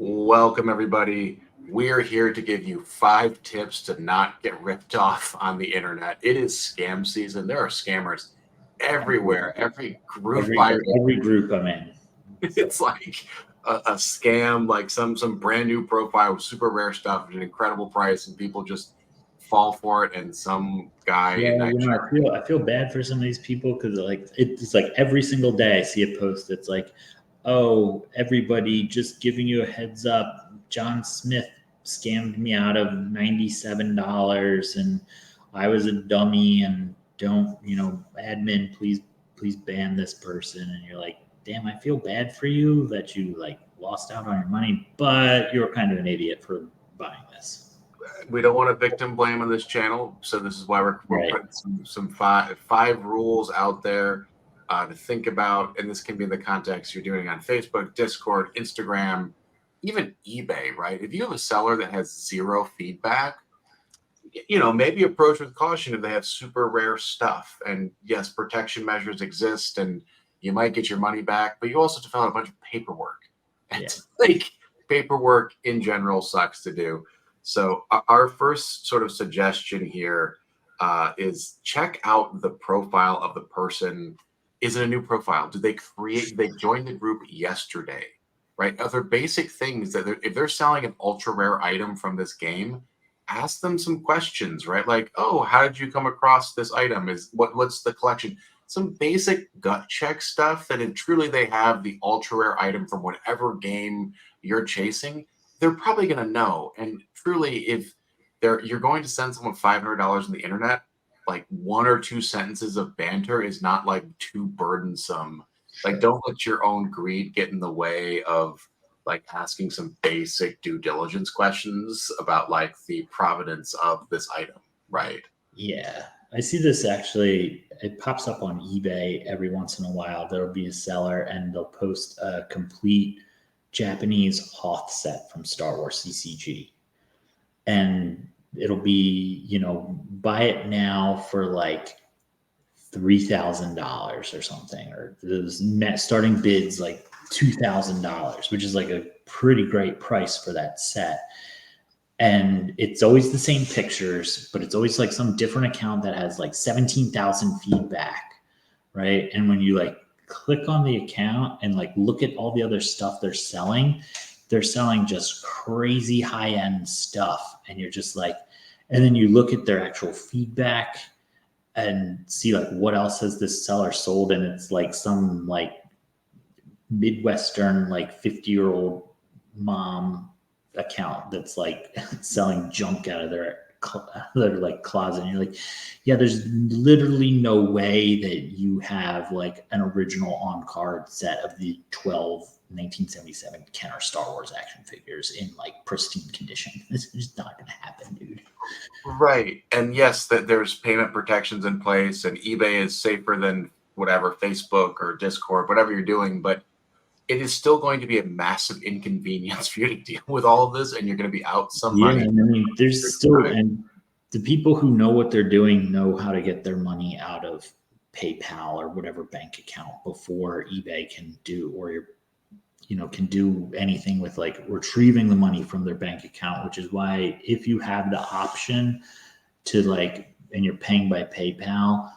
Welcome, everybody. We're here to give you 5 tips to not get ripped off on the internet. It is scam season. There are scammers everywhere. Every group Every group I'm in. it's like a scam, like some brand new profile with super rare stuff at an incredible price, and people just fall for it. And some guy Yeah, in Nigeria. I feel bad for some of these people because it's like every single day I see a post that's like, oh, everybody just giving you a heads up. John Smith scammed me out of $97 and I was a dummy and don't, admin, please ban this person. And you're like, damn, I feel bad for you that you like lost out on your money, but you're kind of an idiot for buying this. We don't want to victim blame on this channel, so this is why we're Right. putting some five rules out there to think about, and this can be in the context you're doing on Facebook, Discord, Instagram, even eBay. Right? If you have a seller that has zero feedback, maybe approach with caution if they have super rare stuff. And yes, protection measures exist, and you might get your money back, but you also have to fill out a bunch of paperwork. And like paperwork in general sucks to do. So our first sort of suggestion here is check out the profile of the person. Is it a new profile? Did they joined the group yesterday? Right? Other basic things that if they're selling an ultra rare item from this game, ask them some questions, right? Like, oh, how did you come across this item? What's the collection? Some basic gut check stuff that if truly they have the ultra rare item from whatever game you're chasing, they're probably going to know. And truly, if you're going to send someone $500 on the internet, like 1 or 2 sentences of banter is not like too burdensome. Like, don't let your own greed get in the way of like asking some basic due diligence questions about like the provenance of this item, right? Yeah. I see this actually, it pops up on eBay every once in a while. There'll be a seller and they'll post a complete Japanese Hoth set from Star Wars CCG. And it'll be, buy it now for like $3,000 or something, or those starting bids like $2,000, which is like a pretty great price for that set. And it's always the same pictures, but it's always like some different account that has like 17,000 feedback, right? And when you like click on the account and like look at all the other stuff they're selling just crazy high-end stuff. And you're just like, and then you look at their actual feedback and see like what else has this seller sold, and it's like some like Midwestern like 50-year-old mom account that's like selling junk out of their like closet, and you're like, yeah, there's literally no way that you have like an original on card set of the 12 1977 Kenner Star Wars action figures in like pristine condition. This is just not gonna happen, dude. Right. And yes, that there's payment protections in place, and eBay is safer than whatever Facebook or Discord, whatever you're doing, but it is still going to be a massive inconvenience for you to deal with all of this, and you're going to be out some money. I mean, there's still, and the people who know what they're doing know how to get their money out of PayPal or whatever bank account before eBay can do, or can do anything with like retrieving the money from their bank account, which is why if you have the option to like, and you're paying by PayPal,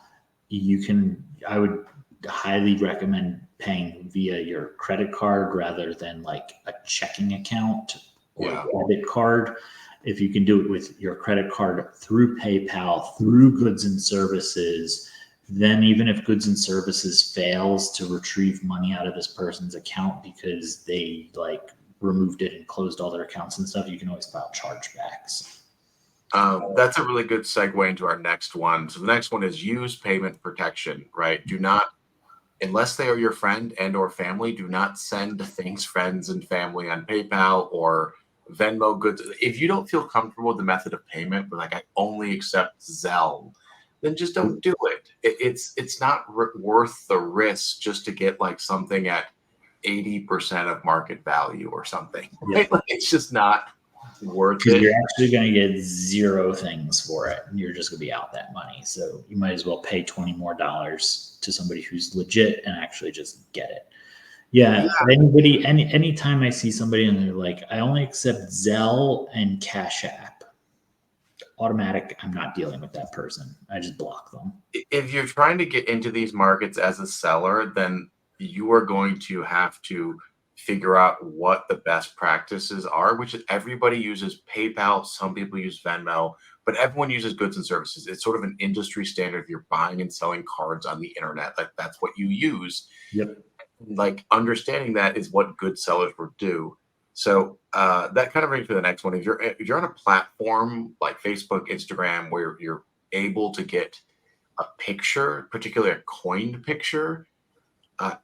I would highly recommend paying via your credit card rather than like a checking account or debit card. If you can do it with your credit card through PayPal, through Goods and Services, then even if Goods and Services fails to retrieve money out of this person's account because they like removed it and closed all their accounts and stuff, you can always file chargebacks. That's a really good segue into our next one. So the next one is use payment protection, right? Do not, unless they are your friend and or family, do not send things, friends and family on PayPal or Venmo goods. If you don't feel comfortable with the method of payment, but like I only accept Zelle, then just don't do it. It's not worth the risk just to get like something at 80% of market value or something. Right? Like, it's just not worth it. You're actually going to get zero things for it, and you're just going to be out that money. So you might as well pay $20 more to somebody who's legit and actually just get it. Yeah, anytime I see somebody and they're like, I only accept Zelle and Cash App, automatic, I'm not dealing with that person. I just block them. If you're trying to get into these markets as a seller, then you are going to have to figure out what the best practices are, which is everybody uses PayPal, some people use Venmo, but everyone uses goods and services. It's sort of an industry standard. If you're buying and selling cards on the internet, like that's what you use. Yep. Like understanding that is what good sellers would do. So that kind of brings me to the next one. If you're on a platform like Facebook, Instagram, where you're able to get a picture, particularly a coined picture,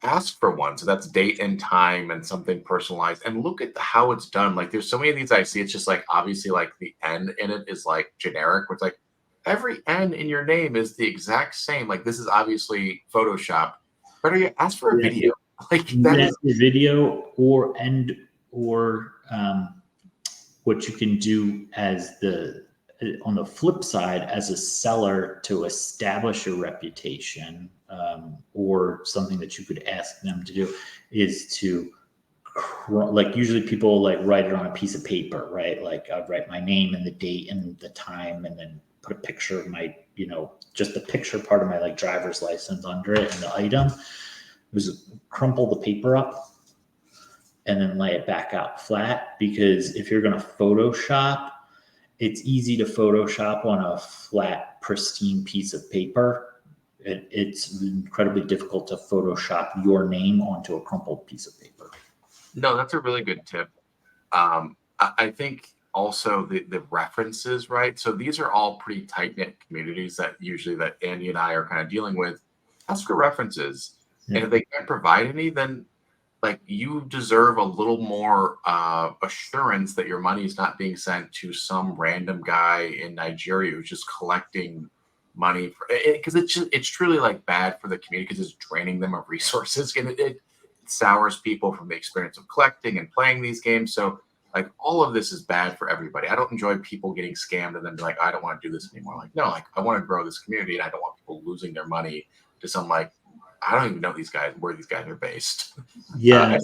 ask for one. So that's date and time and something personalized, and look at how it's done. Like there's so many of these I see. It's just like obviously like the N in it is like generic. Where it's like every N in your name is the exact same. Like this is obviously Photoshop. Better yet, ask for a Yeah. video. Like that Yeah, is the video or what you can do as the on the flip side as a seller to establish a reputation, or something that you could ask them to do is to like usually people like write it on a piece of paper, right? Like I'd write my name and the date and the time and then put a picture of my, just the picture part of my like driver's license under it and the item. Was crumple the paper up and then lay it back out flat, because if you're going to Photoshop, it's easy to Photoshop on a flat, pristine piece of paper. It's incredibly difficult to Photoshop your name onto a crumpled piece of paper. no, that's a really good tip. I think also the references, right? So these are all pretty tight knit communities that usually that Andy and I are kind of dealing with. Ask for references, Yeah. and if they can't provide any, then like you deserve a little more assurance that your money is not being sent to some random guy in Nigeria who's just collecting money for it, because it's truly like bad for the community because it's draining them of resources, and it sours people from the experience of collecting and playing these games. So like all of this is bad for everybody. I don't enjoy people getting scammed and then be like, I don't want to do this anymore. Like, no, like I want to grow this community and I don't want people losing their money to some like I don't even know these guys where these guys are based. Yeah, like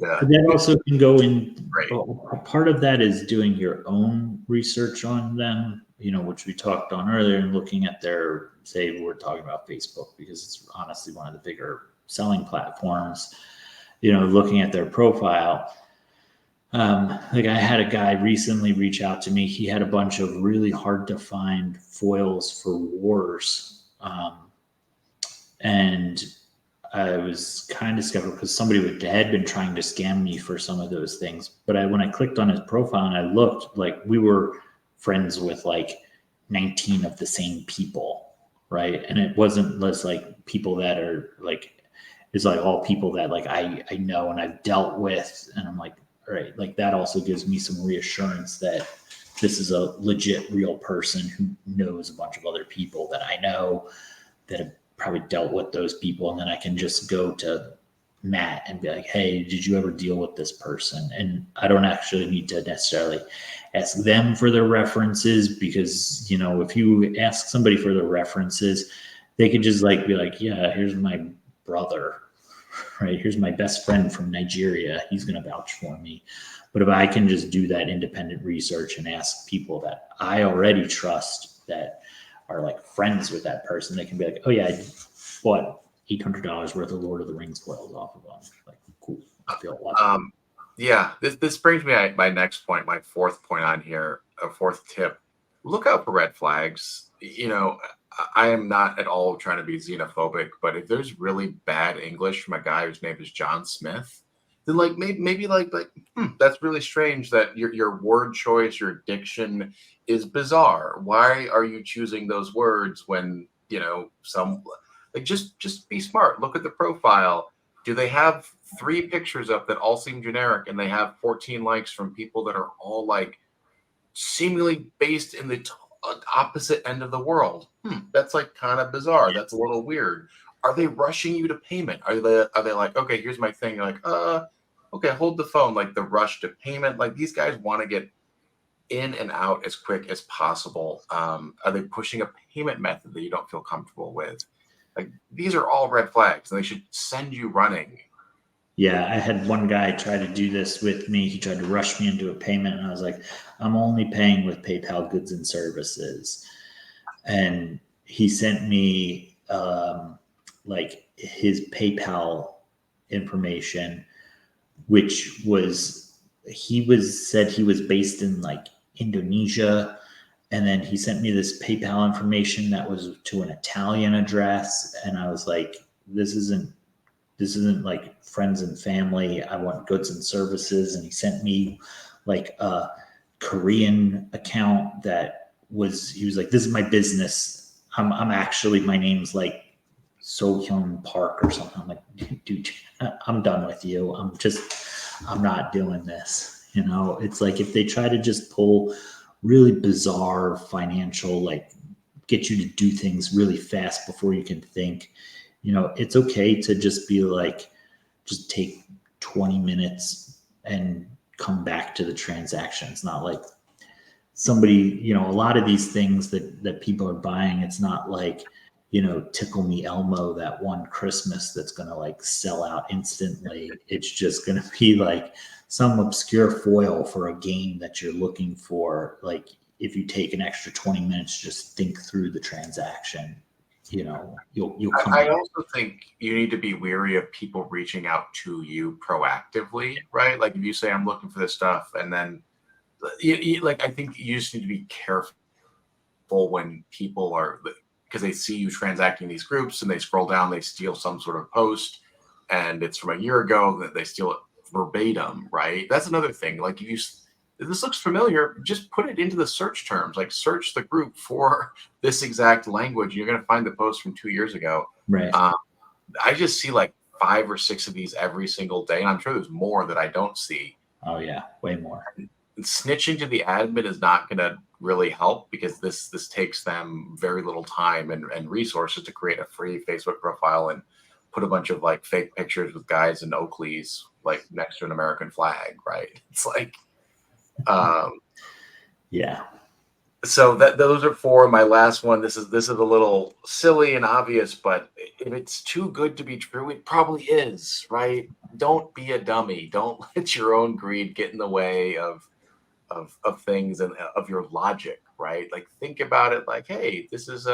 that to, also can go in. Right. A part of that is doing your own research on them, which we talked on earlier, and looking at their, say, we're talking about Facebook because it's honestly one of the bigger selling platforms. Looking at their profile. Like I had a guy recently reach out to me. He had a bunch of really hard to find foils for wars. And I was kind of skeptical because somebody had been trying to scam me for some of those things. But when I clicked on his profile and I looked, like we were friends with like 19 of the same people, right? And it wasn't less like people that are like, it's like all people that like I know and I've dealt with. And I'm like, all right, like that also gives me some reassurance that this is a legit real person who knows a bunch of other people that I know that have probably dealt with those people. And then I can just go to Matt and be like, hey, did you ever deal with this person? And I don't actually need to necessarily ask them for their references, because, if you ask somebody for their references, they could just like be like, yeah, here's my brother, right? Here's my best friend from Nigeria. He's going to vouch for me. But if I can just do that independent research and ask people that I already trust that are like friends with that person, they can be like, oh yeah, I bought $800 worth of Lord of the Rings foils off of them. Like, cool. I feel a lot. Yeah, this brings me to my next point, my fourth point on here, a fourth tip. Look out for red flags. I am not at all trying to be xenophobic, but if there's really bad English from a guy whose name is John Smith, then like maybe that's really strange that your word choice, your diction is bizarre. Why are you choosing those words when some like just be smart. Look at the profile. Do they have 3 pictures up that all seem generic and they have 14 likes from people that are all like seemingly based in the opposite end of the world? That's like kind of bizarre. That's a little weird. Are they rushing you to payment? Are they like, okay, here's my thing? You're like, okay, hold the phone. Like the rush to payment. Like these guys want to get in and out as quick as possible. Are they pushing a payment method that you don't feel comfortable with? Like these are all red flags, and they should send you running. Yeah, I had one guy try to do this with me. He tried to rush me into a payment, and I was like, I'm only paying with PayPal goods and services. And he sent me like his PayPal information, which was said he was based in like Indonesia, and then he sent me this PayPal information that was to an Italian address, and I was like, this isn't like friends and family. I want goods and services. And he sent me like a Korean account he was like, this is my business. I'm actually, my name's like So-hyun Park or something. I'm like, dude, I'm done with you. I'm not doing this. It's like if they try to just pull really bizarre financial, like get you to do things really fast before you can think, it's okay to just be like, just take 20 minutes and come back to the transaction. It's not like somebody, a lot of these things that people are buying, it's not like, Tickle Me Elmo that one Christmas that's going to like sell out instantly. It's just going to be like some obscure foil for a game that you're looking for. Like if you take an extra 20 minutes, just think through the transaction, you'll come I back. also think you need to be wary of people reaching out to you proactively, right? Like if you say, I'm looking for this stuff, and then like, I think you just need to be careful when people are, because they see you transacting these groups and they scroll down, they steal some sort of post and it's from a year ago, that they steal it verbatim, right? That's another thing. Like if this looks familiar, just put it into the search terms, like search the group for this exact language. You're going to find the post from 2 years ago. Right. I just see like 5 or 6 of these every single day. And I'm sure there's more that I don't see. Oh yeah. Way more. And snitching to the admin is not going to really help, because this takes them very little time and resources to create a free Facebook profile and put a bunch of like fake pictures with guys in Oakleys like next to an American flag, right? It's like, yeah. So those are 4. My last one. This is a little silly and obvious, but if it's too good to be true, it probably is, right? Don't be a dummy. Don't let your own greed get in the way of things and of your logic, right? Like think about it like, hey, this is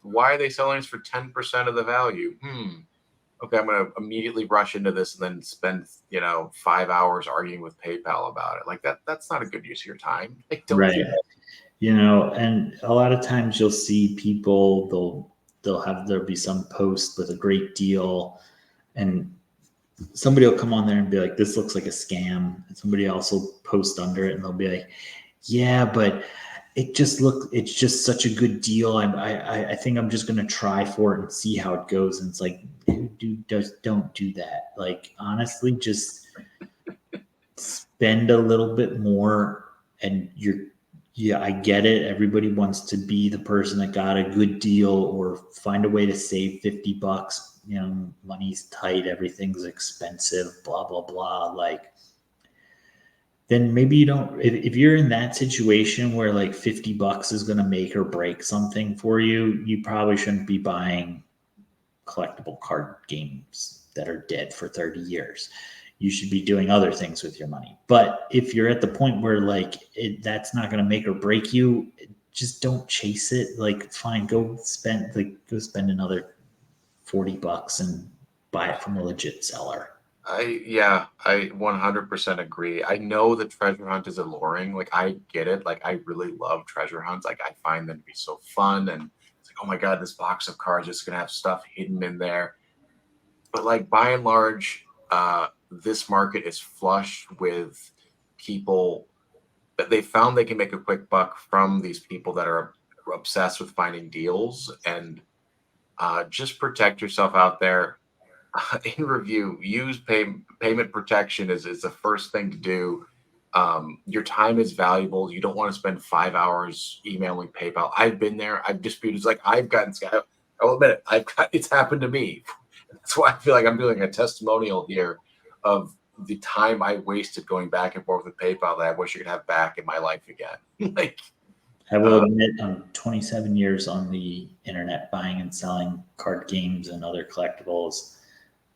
why are they selling this for 10% of the value? Okay, I'm going to immediately rush into this and then spend 5 hours arguing with PayPal about it. Like that's not a good use of your time. Like don't do that. And a lot of times you'll see people, there'll be some post with a great deal, and somebody will come on there and be like, this looks like a scam. And somebody else will post under it and they'll be like, yeah, but it's just such a good deal. I think I'm just going to try for it and see how it goes. And it's like, dude, don't do that. Like, honestly, just spend a little bit more and I get it. Everybody wants to be the person that got a good deal or find a way to save $50. Money's tight, everything's expensive, blah, blah, blah. Like, then maybe you don't, if you're in that situation where like $50 is going to make or break something for you, you probably shouldn't be buying collectible card games that are dead for 30 years. You should be doing other things with your money. But if you're at the point where like that's not going to make or break you, just don't chase it. Like, fine, go spend another $40 and buy it from a legit seller. I 100% agree. I know the treasure hunt is alluring. Like I get it. Like I really love treasure hunts. Like I find them to be so fun, and it's like, oh my god, this box of cards is gonna have stuff hidden in there. But like by and large, this market is flush with people that they found they can make a quick buck from these people that are obsessed with finding deals. And just protect yourself out there. In review, use payment protection is the first thing to do. Your time is valuable. You don't want to spend 5 hours emailing PayPal. I've been there. I've disputed. It's like I've gotten. I'll admit it. It's happened to me. That's why I feel like I'm doing a testimonial here of the time I wasted going back and forth with PayPal that I wish I could have back in my life again. Like, I will admit, I'm 27 years on the internet buying and selling card games and other collectibles.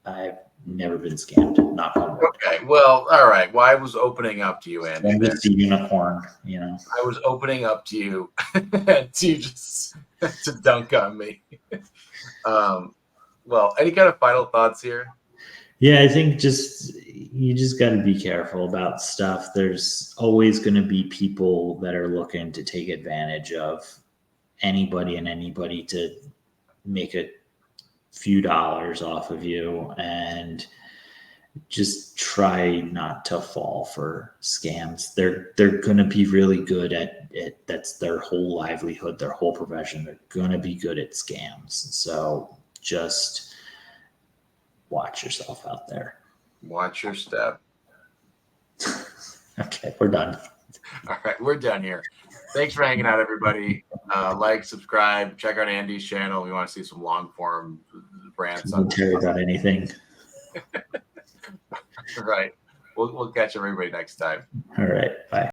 I've never been scammed. Knock on wood. Okay, well, all right. Well, I was opening up to you, Andy. I'm there. just a unicorn, you know. I was opening up to you to dunk on me. Well, any kind of final thoughts here? Yeah, I think you just got to be careful about stuff. There's always going to be people that are looking to take advantage of anybody to make a few dollars off of you, and just try not to fall for scams. They're going to be really good at it. That's their whole livelihood, their whole profession. They're going to be good at scams. So just watch yourself out there. Watch your step. Okay, we're done. All right, we're done here. Thanks for hanging out, everybody. Like, subscribe, check out Andy's channel. We want to see some long form rants on Terry about anything. Right. We'll catch everybody next time. All right. Bye.